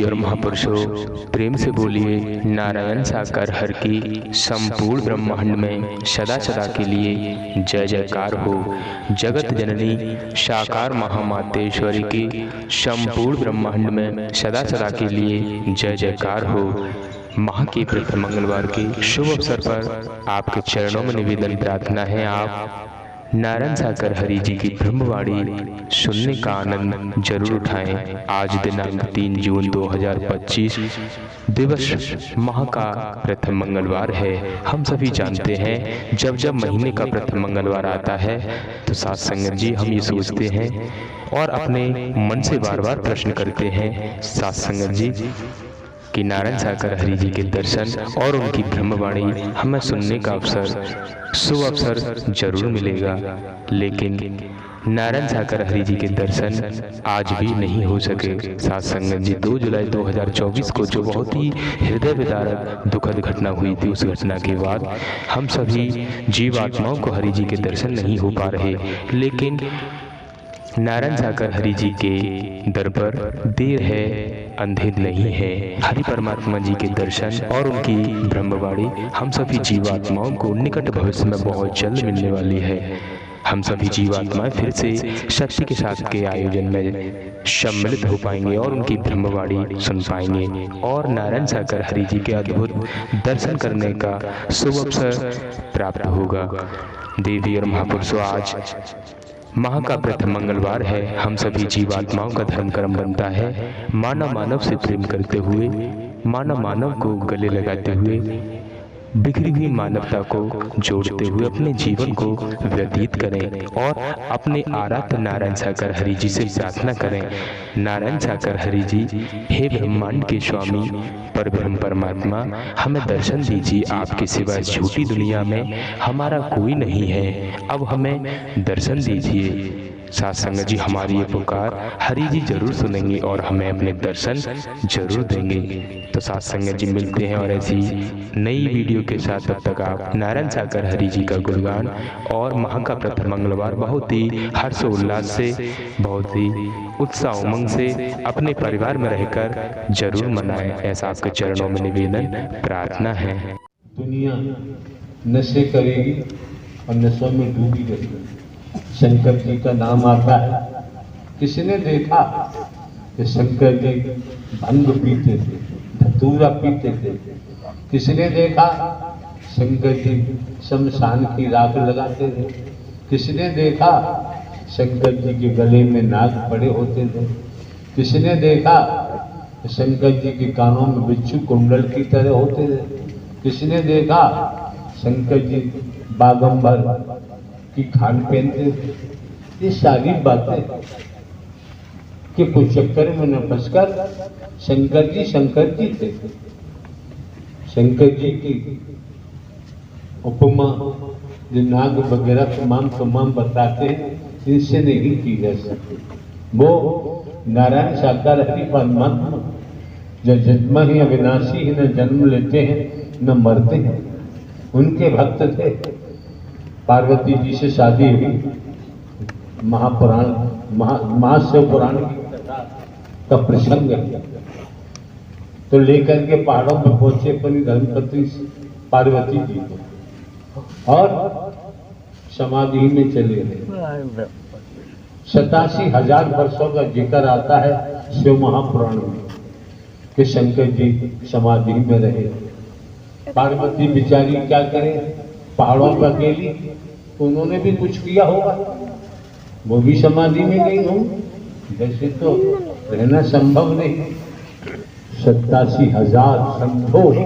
और महापुरुषों, प्रेम से बोलिए नारायण साकार हर की संपूर्ण ब्रह्मांड में सदा सदा के लिए जय जयकार हो। जगत जननी साकार महामातेश्वरी की संपूर्ण ब्रह्मांड में सदा सदा के लिए जय जयकार हो। माह के प्रथम मंगलवार के शुभ अवसर पर आपके चरणों में निवेदन प्रार्थना है, आप नारायण सागर हरि जी की ब्रह्मवाणी सुनने का आनंद जरूर उठाएं। आज दिनांक 3 जून 2025 दिवस माह का प्रथम मंगलवार है। हम सभी जानते हैं जब जब महीने का प्रथम मंगलवार आता है तो साथ संगत जी हम ये सोचते हैं और अपने मन से बार बार प्रश्न करते हैं साथ संगत जी कि नारायण सागर हरि जी के दर्शन और उनकी ब्रह्मवाणी हमें सुनने का अवसर शुभ अवसर जरूर मिलेगा, लेकिन नारायण सागर हरि जी के दर्शन आज भी नहीं हो सके। साथ संगत जी 2 जुलाई 2024 को जो बहुत ही हृदय विदारक दुखद घटना हुई थी, उस घटना के बाद हम सभी जीवात्माओं को हरि जी के दर्शन नहीं हो पा रहे, लेकिन नारायण सागर हरि जी के दर पर देर है अंधेर नहीं है। हरि परमात्मा जी के दर्शन और उनकी ब्रह्मवाणी हम सभी जीवात्माओं को निकट भविष्य में बहुत जल्द मिलने वाली है। हम सभी जीवात्माएं फिर से शक्ति के साथ के आयोजन में सम्मिलित हो पाएंगे और उनकी ब्रह्मवाणी सुन पाएंगे और नारायण सागर हरि जी के अद्भुत दर्शन करने का शुभ अवसर प्राप्त होगा। देवी और महापुरुषों, आज माह का प्रथम मंगलवार है। हम सभी जीवात्माओं का धर्म कर्म बनता है मानव मानव से प्रेम करते हुए, मानव मानव को गले लगाते हुए, बिखरी हुई मानवता को जोड़ते हुए अपने जीवन को व्यतीत करें और अपने आराध्य नारायण सागर हरि जी से प्रार्थना करें। नारायण सागर हरि जी, हे ब्रह्मांड के स्वामी परब्रह्म परमात्मा, हमें दर्शन दीजिए। आपके सिवा इस झूठी दुनिया में हमारा कोई नहीं है, अब हमें दर्शन दीजिए। साथ संगत जी, हमारी ये पुकार हरि जी जरूर सुनेंगे और हमें अपने दर्शन जरूर देंगे। तो साथ संगत जी, मिलते हैं और ऐसी नई वीडियो के साथ। तब तक आप नारायण सागर हरि जी का गुणगान और माह का प्रथम मंगलवार बहुत ही हर्षोल्लास से, बहुत ही उत्साह उमंग से अपने परिवार में रहकर जरूर मनाएं, ऐसा आपके चरणों में निवेदन प्रार्थना है। दुनिया नशे करेगी और नशों में डूबी रहेगी। शंकर जी का नाम आता है। किसने देखा कि शंकर जी भंग पीते थे, धतूरा पीते थे? किसने देखा शंकर जी शमशान की राख लगाते थे? किसने देखा शंकर जी के गले में नाग पड़े होते थे? किसने देखा शंकर जी के कानों में बिच्छू कुंडल की तरह होते थे? किसने देखा शंकर जी बागंबर की खान पहनते थे? ये सारी बातें कि कुछ चक्कर में न फंसकर शंकर जी थे। शंकर जी की उपमा जो नाग वगैरह तमाम बताते हैं, इनसे नहीं की जा सकती। वो नारायण साकार हरि परमात्मा जो जन्म ही अविनाशी है, न जन्म लेते हैं न मरते हैं, उनके भक्त थे। पार्वती जी से शादी हुई, महाशिव पुराण की कथा का प्रसंग है। तो लेकर के पहाड़ों में पहुंचे अपनी धर्मपत्नी पार्वती जी को और समाधि में चले गए। 87,000 वर्षों का जिक्र आता है शिव महापुराण में कि शंकर जी समाधि में रहे। पार्वती बिचारी क्या करे, पहाड़ों पर अकेली, उन्होंने भी कुछ किया होगा, वो भी समाधि में गई होंगी। वैसे तो रहना संभव नहीं। 87,000 संतोष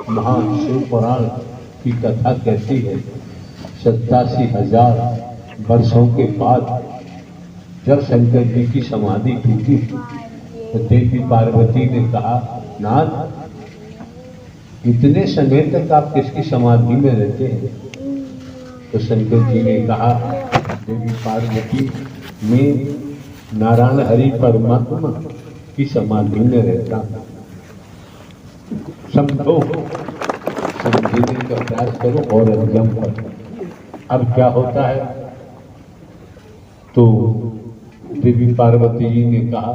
महाशिव पुराण की कथा कहती है 87,000 वर्षों के बाद जब शंकर जी की समाधि टूटी तो देवी पार्वती ने कहा, नाथ, इतने समय तक आप किसकी समाधि में रहते हैं? तो शंकर जी ने कहा, देवी पार्वती, मैं नारायण हरि परमात्मा की समाधि में रहता हूँ। समझो, समझने का प्रयास करो और अंजम करो। अब क्या होता है? तो देवी पार्वती जी ने कहा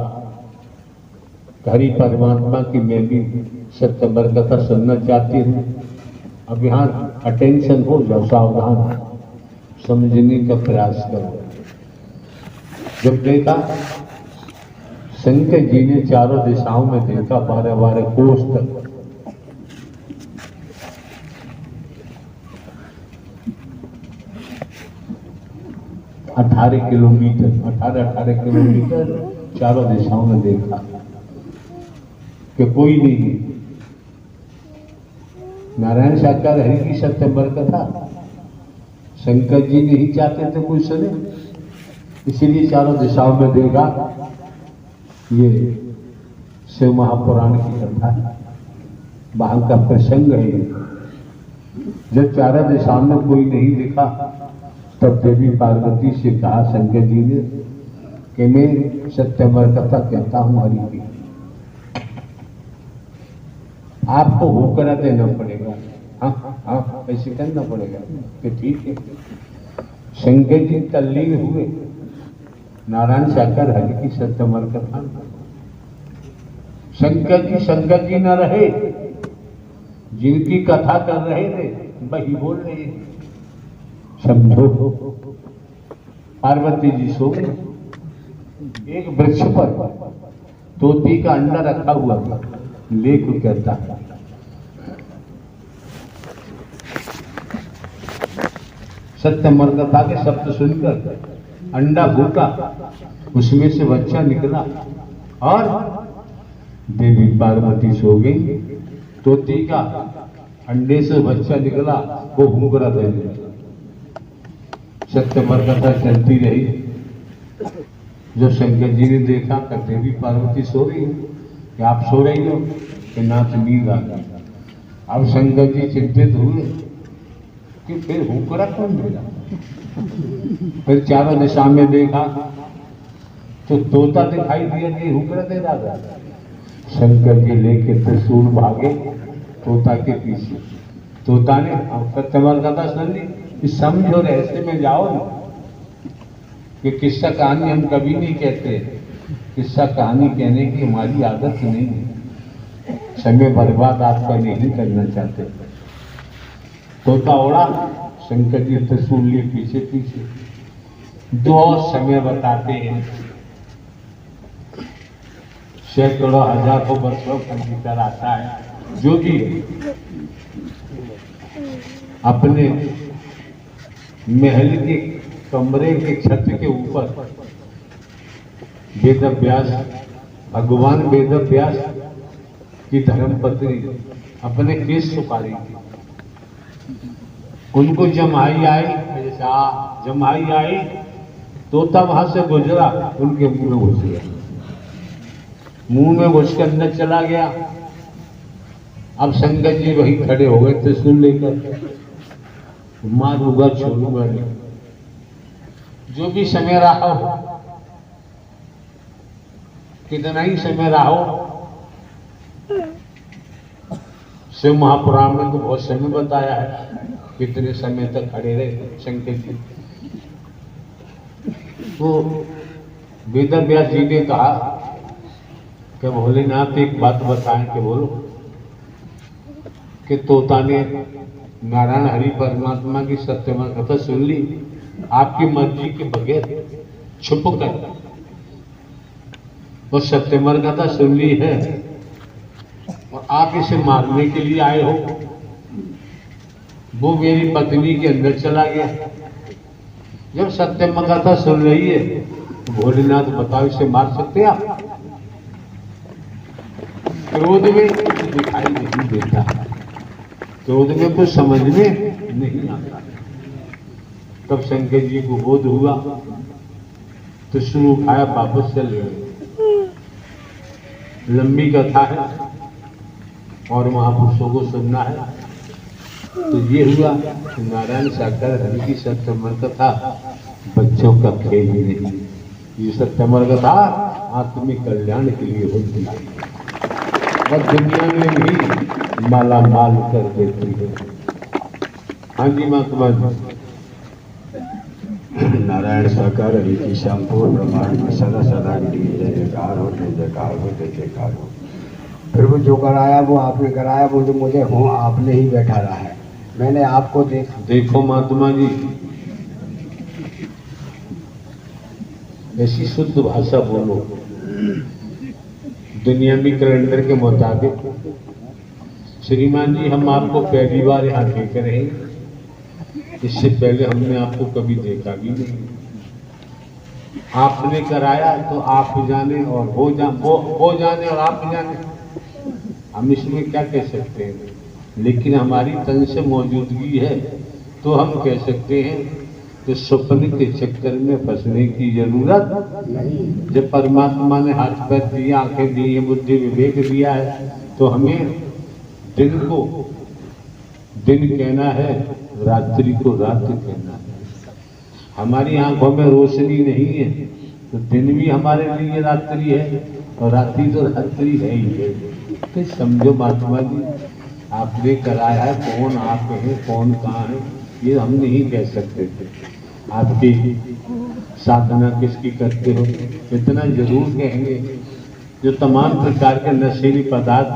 हरि परमात्मा की मैं भी सत्यवर कथा सुनना चाहती हूँ। अब यहाँ अटेंशन हो जाओ, सावधान, समझने का प्रयास करो। जब देखा शंकर जी ने चारों दिशाओं में देखा, 12-12 कोस तक, 18 किलोमीटर, 18 किलोमीटर चारों दिशाओं में देखा कि कोई नहीं। नारायण साकार हरि की सत्यवर कथा शंकर जी नहीं चाहते थे कोई सुने, इसीलिए चारों दिशाओं में देखा। ये शिव महापुराण की कथा है, वहां का प्रसंग है। जब चारों दिशाओं में कोई नहीं दिखा, तब देवी पार्वती से कहा शंकर जी ने कि मैं सत्यवर कथा कहता हूं हरि की, आपको होकर देना पड़ेगा। हाँ, ऐसे करना पड़ेगा कि ठीक है। शंकर जी तल्लीन हुए नारायण साकार हरि की सत्यवर कथा। शंकर जी न रहे, जिनकी कथा कर रहे थे वही बोल रहे हैं। समझो, पार्वती जी सो गए। एक वृक्ष पर तोती का अंडा रखा हुआ था। लेख कहता है सत्यवर कथा के शब्द सुनकर अंडा फूटा, उसमें से बच्चा निकला और देवी पार्वती सो गई। तोती का अंडे से बच्चा निकला, वो घूंघरा देने लगा। सत्यवर कथा चलती रही। जब शंकर जी ने देखा कि देवी पार्वती सो रही है, कि आप सो रही हो, कि नाथ नींद आ गई। अब शंकर जी चिंतित हुए कि फिर हुकरा कौन देगा। फिर चारों दिशा में देखा तो तोता दिखाई दिया कि हुकरा दे रहा था। शंकर जी लेके त्रिशूल भागे तोता के पीछे। तोता ने सत्यवर कथा सुन ली, समझो रहस्य में जाओ ना, कि किस्सा कहानी हम कभी नहीं कहते। किस्सा कहानी कहने की हमारी आदत नहीं है, समय बर्बाद आपका नहीं करना चाहते। तोता उड़ा, शंकर जी त्रिशूल लिए पीछे पीछे। दो समय बताते हैं, सैकड़ों हजारों वर्षों का भीतर आता है। जो भी अपने महल के कमरे के छत के ऊपर वेदव्यास, भगवान वेदव्यास की धर्मपत्नी अपने केस सुखारी, उनको जमाई आई। जमाई आई, तोता वहां से गुजरा, उनके मुंह में घुस गया। मुंह में घुस के अंदर चला गया। अब शंकर जी वही खड़े हो गए त्रिशूल लेकर, मारूंगा छोड़ूंगा नहीं। जो भी समय रहा हो, कितना ही समय रहा हो, शिव महापुराण में तो बहुत समय बताया है कितने समय तक खड़े रहे शंकर जी। तो वेदव्यास जी ने कहा कि भोलेनाथ एक बात बताएं, कि बोलो। कि तोता ने नारायण हरि परमात्मा की सत्यवर कथा सुन ली, आपकी मर्जी के बगैर छुप कर, और सत्यवर कथा सुन ली है, और आप इसे मारने के लिए आए हो। वो मेरी पत्नी के अंदर चला गया। जब सत्यवर कथा सुन रही है, भोलेनाथ बताओ इसे मार सकते हैं आप? क्रोध में दिखाई नहीं देता, क्रोध में कुछ समझ में नहीं आता। तब शंकर जी को बोध हुआ, तो शुरू उठाया, वापस चले गए। लंबी कथा है और महापुरुषों को सुनना है। तो ये हुआ कि नारायण साकार हरि की सत्यवर कथा बच्चों का खेल ही नहीं, ये सत्यवर कथा आत्मिक कल्याण के लिए होती है, वह दुनिया में भी माला माल कर देती है। हाँ जी महात्मा जी। नारायण साकार हरि की संपूर्ण ब्रह्मांड में सदा सदा के लिए जय जयकार हो, जय जयकार हो, जय जयकार हो। फिर वो जो कराया वो आपने कराया, वो जो मुझे हो आपने ही बैठा रहा है। मैंने आपको देखो महात्मा जी, ऐसी शुद्ध भाषा बोलो। दुनियावी कैलेंडर के मुताबिक श्रीमान जी, हम आपको पहली बार यहाँ देख रहे हैं। इससे पहले हमने आपको कभी देखा भी नहीं। आपने कराया तो आप जाने और वो जाने और आप जाने, हम इसमें क्या कह सकते हैं। लेकिन हमारी तन से मौजूदगी है तो हम कह सकते हैं कि स्वप्न के चक्कर में फंसने की जरूरत नहीं। जब परमात्मा ने हाथ पैर दिया, आंखें दी है, बुद्धि विवेक दिया है, तो हमें दिन को दिन कहना है, रात्रि को रात कहना है। हमारी आंखों में रोशनी नहीं है तो दिन भी हमारे लिए रात्रि है और रात्रि तो रात्रि है ही है। तो समझो महात्मा जी, आपने कराया है, कौन आप हैं, कौन कहाँ है, ये हम नहीं कह सकते थे। आपकी साधना किसकी करते हो इतना जरूर कहेंगे। जो तमाम प्रकार के नशीली पदार्थ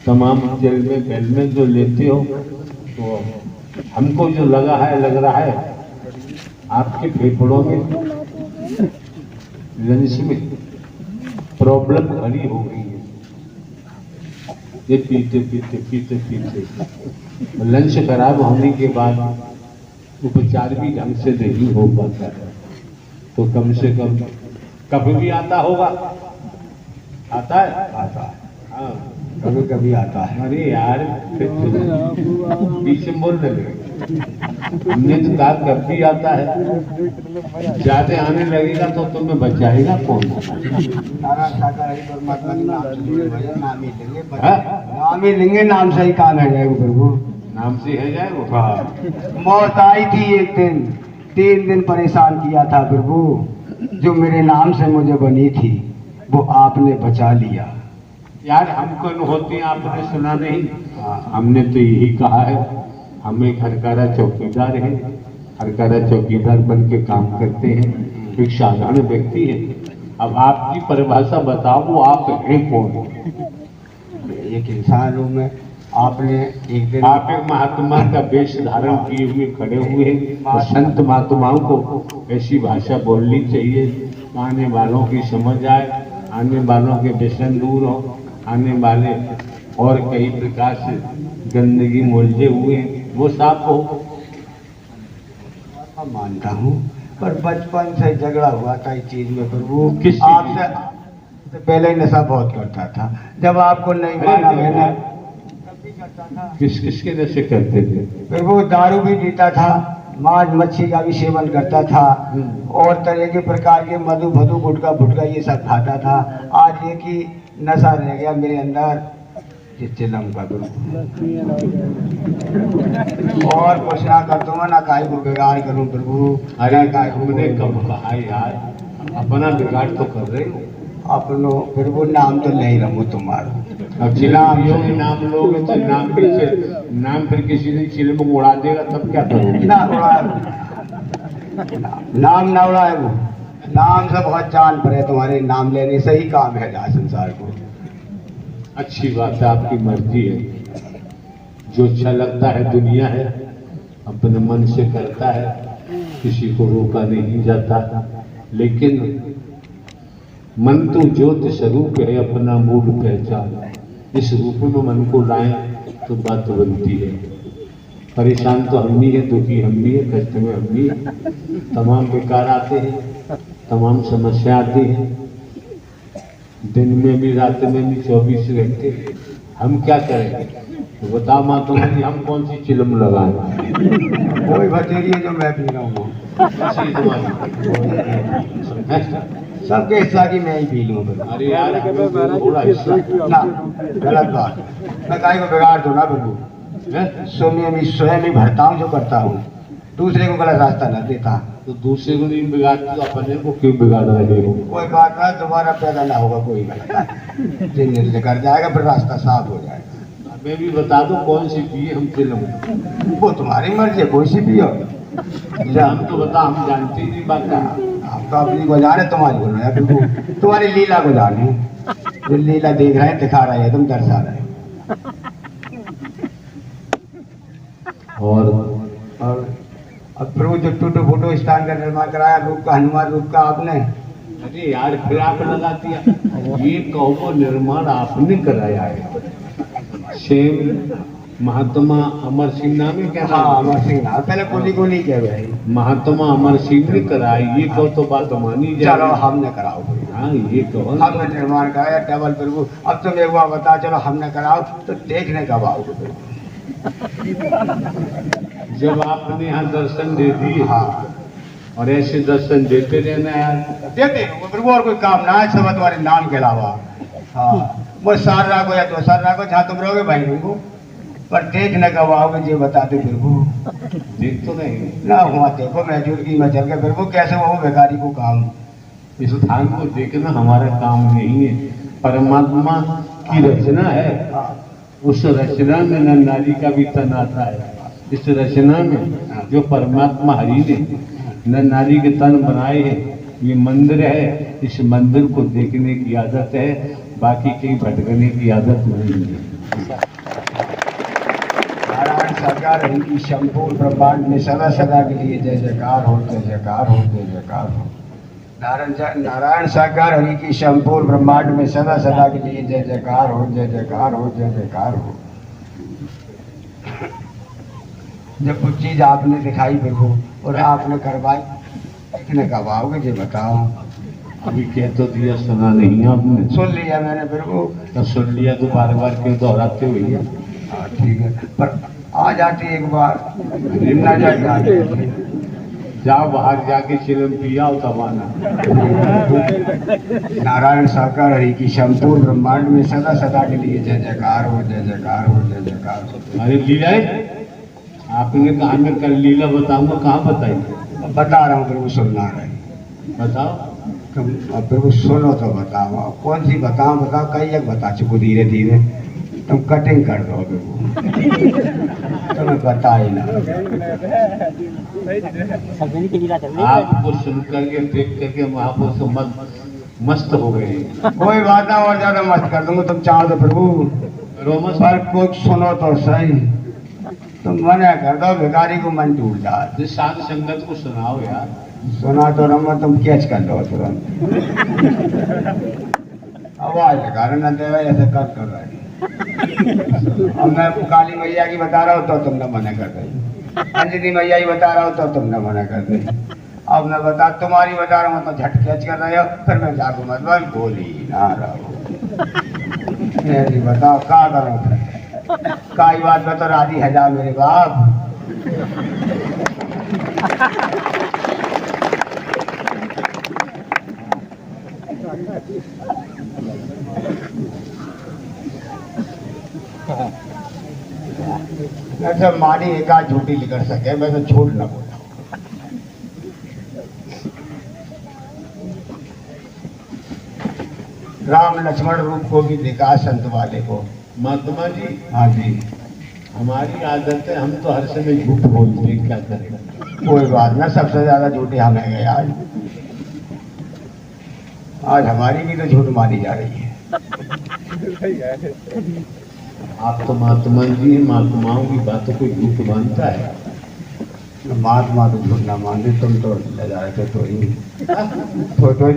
तमाम जेल में बेल में जो लेते हो, तो हमको जो लग रहा है आपके फेफड़ों में, लंग्स में प्रॉब्लम खड़ी हो गई है। ये पीते पीते पीते पीते लंग्स खराब होने के बाद उपचार भी ढंग से नहीं हो पाता है। तो कम से कम कभी भी आता होगा, आता है हाँ, कभी कभी आता है। अरे यार पीछे बोल रहे, हमने तो कहा कभी आता है। ज्यादा आने लगेगा तो तुम्हें बचाएगा कौन? नारायण साकार हरि परमात्मा के नाम से नाम ही लेंगे, हाँ? नाम ही लेंगे, नाम से ही काम है जाएगा प्रभु। नाम से है जाए वो। मौत आई थी एक दिन, 3 दिन परेशान किया था प्रभु। जो मेरे नाम से मुझे बनी थी वो आपने बचा लिया। यार हमको होते आपने सुना नहीं? हमने तो यही कहा है, हमें हरकारा चौकीदार है, हरकारा चौकीदार बन के काम करते हैं, एक साधारण व्यक्ति है। अब आपकी परिभाषा बताओ, आप हैं कौन? एक इंसान हूँ मैं। आपने एक दिन आप एक महात्मा का वेश धारण किए हुए खड़े हुए हैं। और संत महात्माओं को ऐसी भाषा बोलनी चाहिए, आने वालों की समझ आए, आने वालों के व्यसन दूर हो, आने वाले और कई प्रकार से गंदगी मोलझे हुए वो साफ हो। मानता हूँ, पर बचपन से झगड़ा हुआ था इस चीज में प्रभु। किस आपसे पहले ही नशा बहुत करता था। जब आपको नहीं माना मैंने, किस के नशे करते थे? फिर वो दारू भी पीता था, मांस मच्छी का भी सेवन करता था, और तरह के प्रकार के मधु भदु गुटका फुटका ये सब खाता था। आज ये कि नशा रह गया मेरे अंदर, चिलम का गुरु। और कुछ ना कर दूंगा, ना काय को बिगाड़ करूं प्रभु। अरे हमने कब कहा यार, अपना बिगाड़ तो कर रहे हो। अपनो फिर वो नाम तो नहीं रहो तुम्हारा। अब नाम लोगे तो नाम फिर किसी दिन चिल में उड़ा देगा, तब क्या करोगे? ना उड़ाए, नाम ना उड़ाए। वो नाम से बहुत जान पड़े, तुम्हारे नाम लेने से ही काम है जा संसार को। अच्छी बात है, आपकी मर्जी है। जो अच्छा लगता है, दुनिया है, अपने मन से करता है, किसी को रोका नहीं जाता। लेकिन मन तो ज्योति स्वरूप है, अपना मूड पहचान। इस रूप में मन को लाएं तो बात बनती है। परेशान तो हम ही है, दुखी हम ही है, कष्ट में हम ही है। तमाम विकार आते हैं, तमाम समस्या आती है, दिन में भी रात में भी 24 घंटे। हम क्या करेंगे? तो बताओ माता जी, हम कौन सी चिलम लगाएं? कोई भतेरी है जो मैं पी रहा हूँ, सबके हिस्सा की मैं ही पी लूँ। अरे यार, थोड़ा हिस्सा ना, गलत बात। मैं काय को बिगाड़ दूँ ना प्रभु। सुनिए, मैं स्वयं ही भरता हूँ जो करता हूँ, दूसरे को गलत रास्ता न देता। तो दूसरे को नहीं बिगाड़ते तो अपने को क्यों बिगाड़ रहे हो? कोई बात ना, दोबारा पैदा ना होगा कोई गलत। जिन कर जाएगा फिर रास्ता साफ हो जाएगा। हमें भी बता दो कौन सी पिए हम चिलम। वो तुम्हारी मर्जी है, कोई सी पियो। हम तो बता, हम जानते ही नहीं बात है। आप तो अपनी को जाने, तुम्हारी को नहीं प्रभु, तुम्हारी लीला को जाने। जो लीला देख रहे हैं, दिखा रहे हैं, तुम दर्शा रहे हैं। और अब प्रभु जो टूटू फूटू स्थान का निर्माण कराया, रूप का, हनुमान रूप का आपने। अरे यार, फिर आप लगा दिया। ये कहो निर्माण आपने कराया है। सेम महात्मा अमर सिंह नाम है क्या? हाँ, अमर सिंह नाम, पहले कुली को नहीं कह रहे। महात्मा अमर सिंह ने कराई, ये कहो तो बात मानी जाए। चलो हमने कराओ, हाँ, ये कहो हमने निर्माण कराया डबल प्रभु। अब तुम एक बार बता, चलो हमने कराओ तो देखने कब आओगे? जब आपने यहाँ दर्शन दे दिए। हाँ, और ऐसे दर्शन देते रहना यार। देते रहो प्रभु, और कोई काम ना है सब तुम्हारे नाम के अलावा। हाँ, वो सार राखो या तो सार राखो, जहाँ तुम रहोगे भाई प्रभु, पर देखने कब आओगे ये बता दो प्रभु। देख तो नहीं ना हुआ देखो, मैं जुड़गी में चल के प्रभु, कैसे वो भिखारी को काम। इस स्थान को देखना हमारा काम नहीं है, परमात्मा की रचना है। उस रचना में नर नारी का भी तन आता है। इस रचना में जो परमात्मा हरि ने नर नारी के तन बनाए हैं, ये मंदिर है। इस मंदिर को देखने की आदत है, बाकी कहीं भटकने की आदत नहीं है। नारायण सरकार इनकी संपूर्ण ब्रह्मांड में सदा सदा के लिए जय जयकार हो, जय जयकार हो, जय जयकार हो। नारायण साकार हरि की संपूर्ण ब्रह्मांड में सदा सदा के लिए जय जयकार हो, जय जयकार हो, जय जयकार हो। जब कुछ चीज आपने दिखाई प्रभु और आपने करवाई, देखने कब आओगे ये बताओ। अभी कह तो दिया, सुना नहीं आपने? सुन लिया मैंने प्रभु। तो सुन लिया तो बार बार क्यों दोहराते हो भैया? हाँ ठीक है, पर आ जाती एक बार, निम्ना जाती। जाओ बाहर जाके चिलम पिया हो तब आना। नारायण साकार हरि की संपूर्ण ब्रह्मांड में सदा सदा के लिए जय जयकार हो, जय जयकार हो, जय जयकार हो। अरे लीला आपने कहा मैं कल लीला बताऊंगा, कहाँ बताई? बता रहा हूँ प्रभु, सुनना रही। बताओ। तुम अब प्रभु सुनो तो बताओ, कौन सी बताओ? बताओ, कई एक बता चुको धीरे धीरे। तुम कटिंग कर दो प्रभु, तुम्हें बता ही ना। आपको सुन करके देख करके महापुरुष मस्त हो गए। कोई बात ना, और ज्यादा मस्त कर दूंगा तुम चाहो तो प्रभु, पर कुछ सुनो तो सही। तुम मना कर दो, भिखारी को मन टूट जाए। सात संगत को सुनाओ यार। सुना तो रमा, तुम कैच कर लो तुरंत। आवाज लगा रहे न देवा, ऐसे कर रहे। अब मैं काली मैया की बता रहा हूँ तो तुमने मना कर दी, अंजनी मैया की बता रहा हूँ तो तुमने मना कर दी। अब मैं तुम्हारी बता रहा हूँ तो झट कैच कर रहे हो, फिर मैं जागू मतलब बोली ना रहो। मेरी बताओ क्या करूँ फिर? काई बात बता राजी है जा मेरे बाप। अच्छा मानी एक आध झूठी लिखर सके, मैं तो झूठ न बोला। राम लक्ष्मण रूप को भी देखा संत वाले को। महात्मा जी। हाँ जी, हमारी आदत है, हम तो हर समय झूठ बोलते हैं, क्या करें? कोई बात ना, सबसे ज्यादा झूठे हमें गए आज। आज हमारी भी तो झूठ मानी जा रही है। आप तो महात्मा जी हैं, महात्माओं की बातों को झूठ मानता है। महात्मा तो झूठ ना मानते, तुम तो ले जा रहे थे तो ही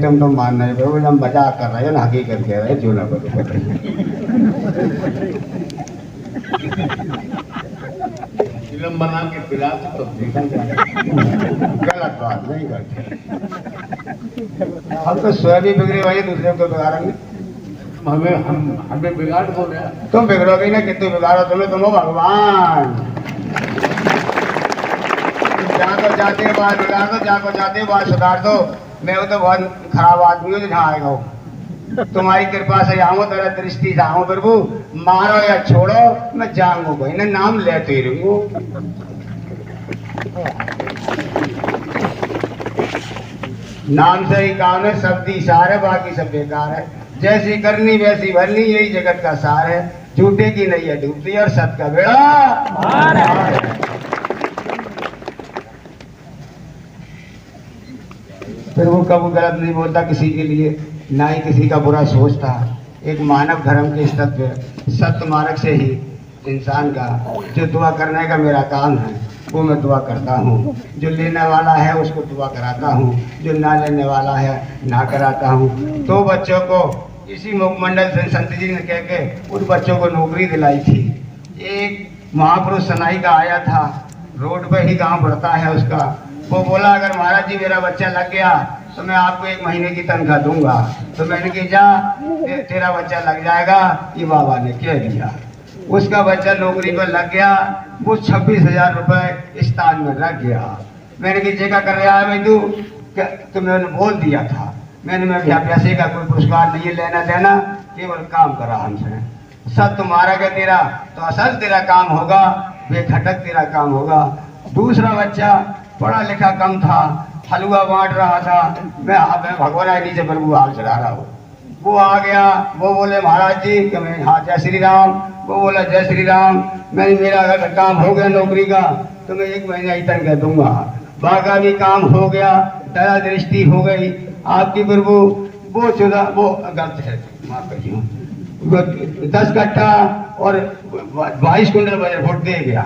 तुम तो मान नहीं रहे, हम मजाक कर रहे हो ना, हकीकत कह रहे जो ना करो। फिल्म बना के पिला तो देखा जाए। गलत बात नहीं करते हम तो स्वयं भी बिगड़े हुए, दूसरे को बिगाड़ेंगे। हमें बिगाड़ दो ना। तुम बिगड़ोगे ना, कितने बिगाड़ो तुम्हें, तुम हो भगवान। जहाँ को जाते हो बात बिगाड़ दो, जहाँ को जाते हो बात सुधार दो। मैं तो बहुत खराब आदमी हूँ, जहाँ आएगा हो तुम्हारी कृपा से आऊँ, तेरा दृष्टि से आऊँ प्रभु। मारो या छोड़ो मैं जाऊंगा, कोई ना नाम लेते ही रहूंगा। नाम से ही काम है, शब्दी सार है, बाकी सब बेकार है। जैसी करनी वैसी भरनी, यही जगत का सार है। झूठे की नैया डूबती और सत का बेड़ा। फिर वो कभी गलत नहीं बोलता किसी के लिए, ना ही किसी का बुरा सोचता। एक मानव धर्म के स्तर पे सत्य मार्ग से ही इंसान का जो दुआ करने का मेरा काम है वो मैं दुआ करता हूँ। जो लेने वाला है उसको दुआ कराता हूँ, जो ना लेने वाला है ना कराता हूँ। तो बच्चों को इसी मुखमंडल से संत जी ने कह के उन बच्चों को नौकरी दिलाई थी। एक महापुरुष सनाई का आया था, रोड पे ही गांव पड़ता है उसका। वो बोला अगर महाराज जी मेरा बच्चा लग गया तो मैं आपको 1 महीने की तनख्वाह दूंगा। तो मैंने कहा जा तेरा बच्चा लग जाएगा, ये बाबा ने कह दिया। उसका बच्चा नौकरी पर लग गया, वो 26,000 रुपए स्थान में लग गया। मैंने कहा जगह कर रहा है भाई तू, तो मैंने बोल दिया था, मैंने मैं पैसे का कोई पुरस्कार नहीं लेना देना, केवल काम करा हमसे। सब तुम्हारा क्या तेरा तो असल तेरा काम होगा, बेखटक तेरा काम होगा। दूसरा बच्चा पढ़ा लिखा कम था, हलवा बांट रहा था, मैं भगवान नीचे प्रभु हाल चला रहा हूँ। वो आ गया, वो बोले महाराज जी कि मैं हाँ जय श्री राम। वो बोला जय श्री राम, मैंने मेरा अगर काम हो गया नौकरी का तो मैं 1 महीना ही तनख्वाह दूंगा। बाका भी काम हो गया, दया दृष्टि हो गई आपकी प्रभु। वो 14 वो गलत है, माफ करिए, 10 कट्ठा और 22 कुंटल बजर फुट दे गया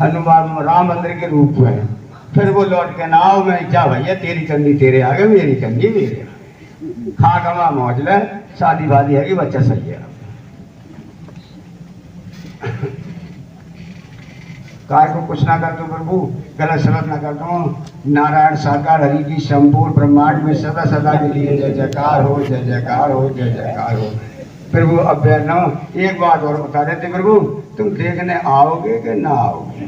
हनुमान राम मंदिर के रूप में। फिर वो लौट के नाव में क्या भैया तेरी चंदी तेरे आगे, मेरी चंदी मेरे, खा कमा मौज ले, शादी वादी है कि बच्चा सही है। काय को कुछ ना कर दो प्रभु, गलत सलत ना कर दो। नारायण साकार हरि की संपूर्ण ब्रह्मांड में सदा सदा के लिए जय जयकार हो, जय जयकार हो, जय जयकार हो। प्रभु अब एक बात और बता देते प्रभु, तुम देखने आओगे कि ना आओगे?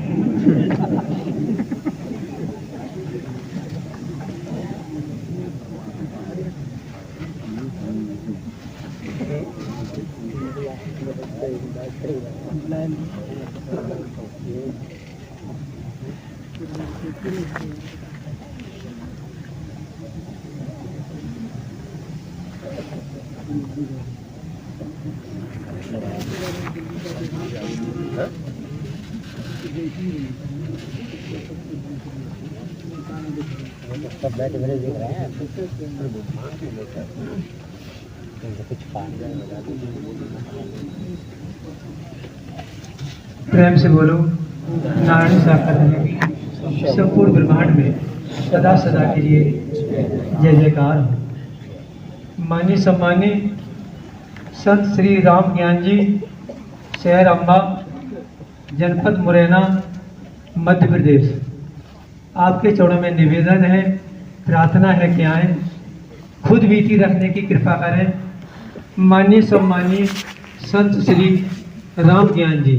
सब बैठे बैठे देख रहे हैं कुछ प्रेम से बोलो नारायण साकार हरि संपूर्ण ब्रह्मांड में सदा सदा के लिए जय जयकार हो। माननीय सम्मानीय संत श्री राम ज्ञान जी, शहर अम्बा, जनपद मुरैना, मध्य प्रदेश, आपके चरणों में निवेदन है, प्रार्थना है कि आए, खुद बीती रखने की कृपा करें। माननीय सम्मानीय संत श्री राम ज्ञान जी,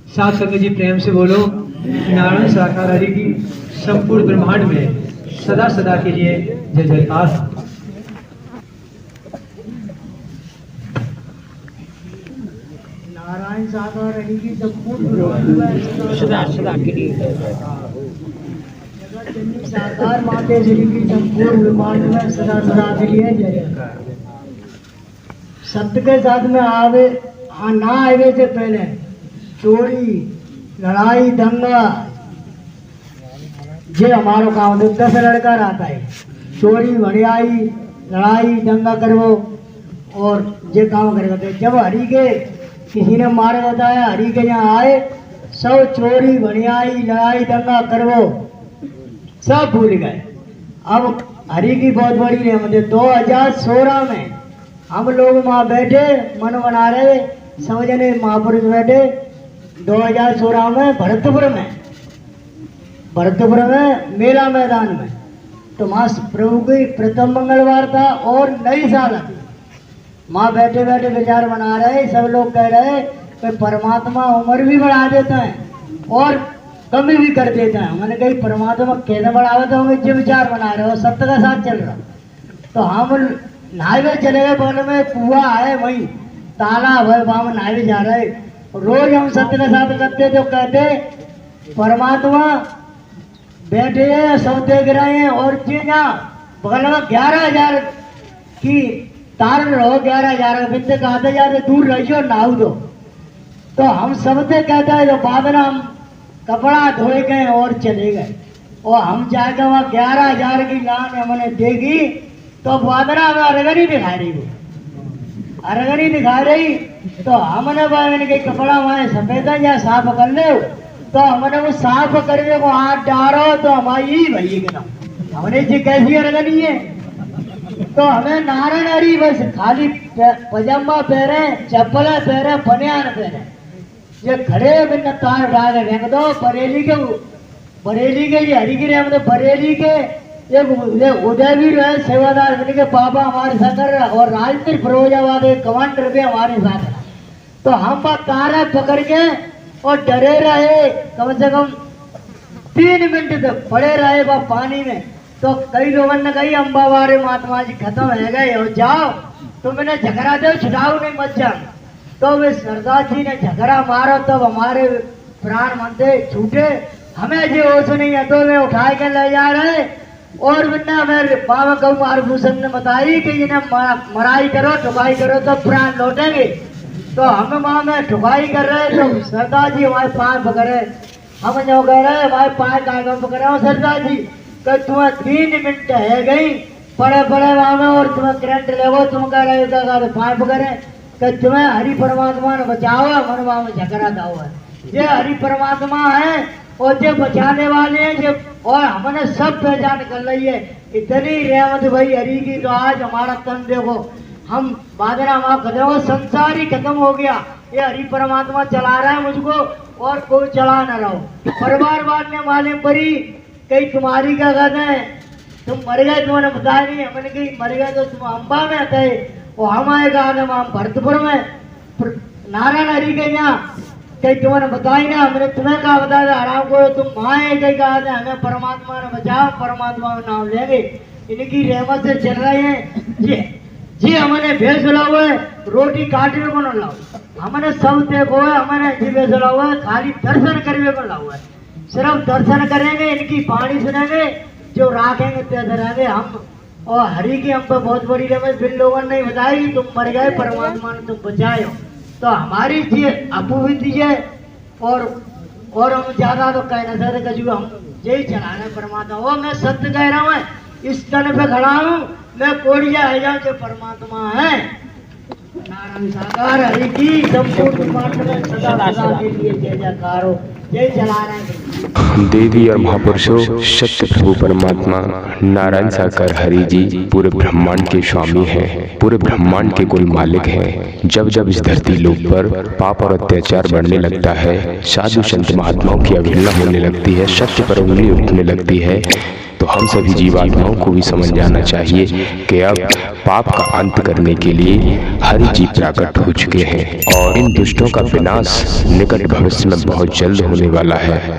साथ संगत जी प्रेम से बोलो नारायण साकार हरि की संपूर्ण ब्रह्मांड में सदा सदा के लिए जय जयकार। नारायण साकार हरि की संपूर्ण ब्रह्मांड में सदा सदा के लिए साकार माते श्री की संपूर्ण ब्रह्मांड में सदा सदा के लिए जय जयकार। सत्य के साथ में आवे ना आवे से पहले चोरी लड़ाई दंगा ये हमारो काम 10 लड़का रहता है, चोरी भड़ियाई लड़ाई दंगा करो और ये काम करेगा। तो जब हरि के किसी ने मारे बताया, हरि के यहाँ आए, सब चोरी भड़ियाई लड़ाई दंगा करो सब भूल गए। अब हरि की बहुत बड़ी रहमत है, 2016 में हम लोग वहाँ बैठे मन बना रहे, समझने महापुरुष बैठे 2016 में भरतपुर में मेला मैदान में। तो वहाँ प्रभु की प्रथम मंगलवार था और नई साल थी। वहाँ बैठे बैठे विचार बना रहे, सब लोग कह रहे कि परमात्मा उम्र भी बढ़ा देता है और कमी भी कर देता है। मैंने कही परमात्मा कैसे बढ़ावे, तो हम जो विचार बना रहे हो सत्य का साथ चल रहा। तो हम नहावे चले गए, बगल में कुआ है वहीं तालाब है, वहाँ नहावे जा रहे। रोज हम सत्य के साथ करते तो कहते परमात्मा बैठे हैं सब देख रहे हैं और चीजा बगल में 11,000 की तार रहो, 11,000 बिंदे कहते जाते दूर रहियो नाव दो। तो हम सबसे कहते हैं, तो बाद में हम कपड़ा धोए गए और चले गए। और हम जाके वहाँ 11,000 की लान हमने देखी तो बादरा में अरगनी दिखा रही, वो अरगनी दिखा रही। तो हमने भाई मैंने कही कपड़ा वहाँ सफेद या साफ कर ले, तो हमने वो साफ करने को हाथ डालो तो हमारी भई एकदम हमने जी कैसी अरगनी है। तो हमें नारायण हरी बस खाली पजामा पहने, चप्पल पहने, बनियान पहने, ये खड़े बिना तार डाल रख दो। बरेली के ये हरिगिरी मतलब बरेली के ये उदयवीर है सेवादार बने के बाबा हमारे साथ और राजनीति फिरोजाबाद के कमांडर भी हमारे साथ है। तो हम तारा पकड़ के और डरे रहे कम से कम 3 मिनट तक पड़े रहे वह पानी में। तो कई लोगों ने कही अम्बावारे महात्मा जी खत्म है गए हो जाओ, तो मैंने झगड़ा दो छुड़ाओ नहीं मत जाओ। तो वे सरदार जी ने झगड़ा मारो तब हमारे प्राण मंदे छूटे, हमें जो होश नहीं है तो वे उठा के ले जा रहे। और बिना मेरे बाबा गौ मारभूषण ने बताई कि इन्हें मराई करो ठुकाई करो तो प्राण लौटेंगे। तो हम वहाँ में ठुकाई कर रहे तो सरदार जी हमारे पाँव पकड़े, हम जो कह रहे हमारे पाँव का पकड़े सरदार जी कि तुम्हें 3 मिनट है गई पड़े पड़े वहाँ में और तुम्हें करंट ले तुम कह रहे हो पाँव पकड़े कि तुम्हें हरि परमात्मा ने बचाओ मन वहाँ में झगड़ा दाओ है। ये हरि परमात्मा है और जो बचाने वाले हैं जो, और हमने सब पहचान कर ली है। इतनी रहमत भाई हरि की तो आज हमारा तन देखो हम बादरा माँ कर रहे संसार ही खत्म हो गया। ये हरि परमात्मा चला रहा है मुझको और कोई चला न रहो। परिवार बांटने वाले परी कहीं तुम्हारी क्या कहते हैं तुम मर गए, तुम्हारे बताया नहीं, हमने कहीं मर गए तो तुम अम्बा में आते और हम आए कहा हम भरतपुर में नारायण हरि के यहाँ कहीं तुम्हारे बताई ना, हमने तुम्हें कहा बताया आराम करो तुम आए कहीं कहा था हमें परमात्मा ने बचाओ, परमात्मा का नाम लेंगे। इनकी रहमत से चल रहे हैं जी हमने भेज चला हुआ है, रोटी काटने को न लाओ, हमने सब देखो है, हमने जी भेज चला हुआ है, खाली दर्शन करने को लाओ है। सिर्फ दर्शन करेंगे, इनकी वाणी सुनेंगे, जो राखेंगे तैसे रहेंगे हम। और हरि की हम पर बहुत बड़ी रहमत बिन लोगों ने बताई तुम मर गए परमात्मा ने तुम बचाए हो। तो हमारी जी अपूविधि है और हम ज्यादा तो कह न सकते कजू हम यही चला रहे परमात्मा। वो मैं सत्य कह रहा हूँ, इस तन पे खड़ा हूँ मैं कोड़िया है जाऊँ जो परमात्मा है। नारायण साकार हरि की संपूर्ण ब्रह्मांड में सदा सदा के लिए जय जयकार हो। जय चला रहे हैं देवी और महापुरुषों सत्य प्रभु परमात्मा नारायण साकार हरि जी पूरे ब्रह्मांड के स्वामी हैं, पूरे ब्रह्मांड के कुल मालिक हैं। जब जब इस धरती लोक पर पाप और अत्याचार बढ़ने लगता है, साधु संत महात्माओं की अवहेलना होने लगती है, सत्य पर उंगली उठने लगती है, तो हम सभी जीवात्माओं को भी समझ जाना चाहिए कि अब पाप का अंत करने के लिए हरि जी प्रकट हो चुके हैं और इन दुष्टों का विनाश निकट भविष्य में बहुत जल्द होने वाला है।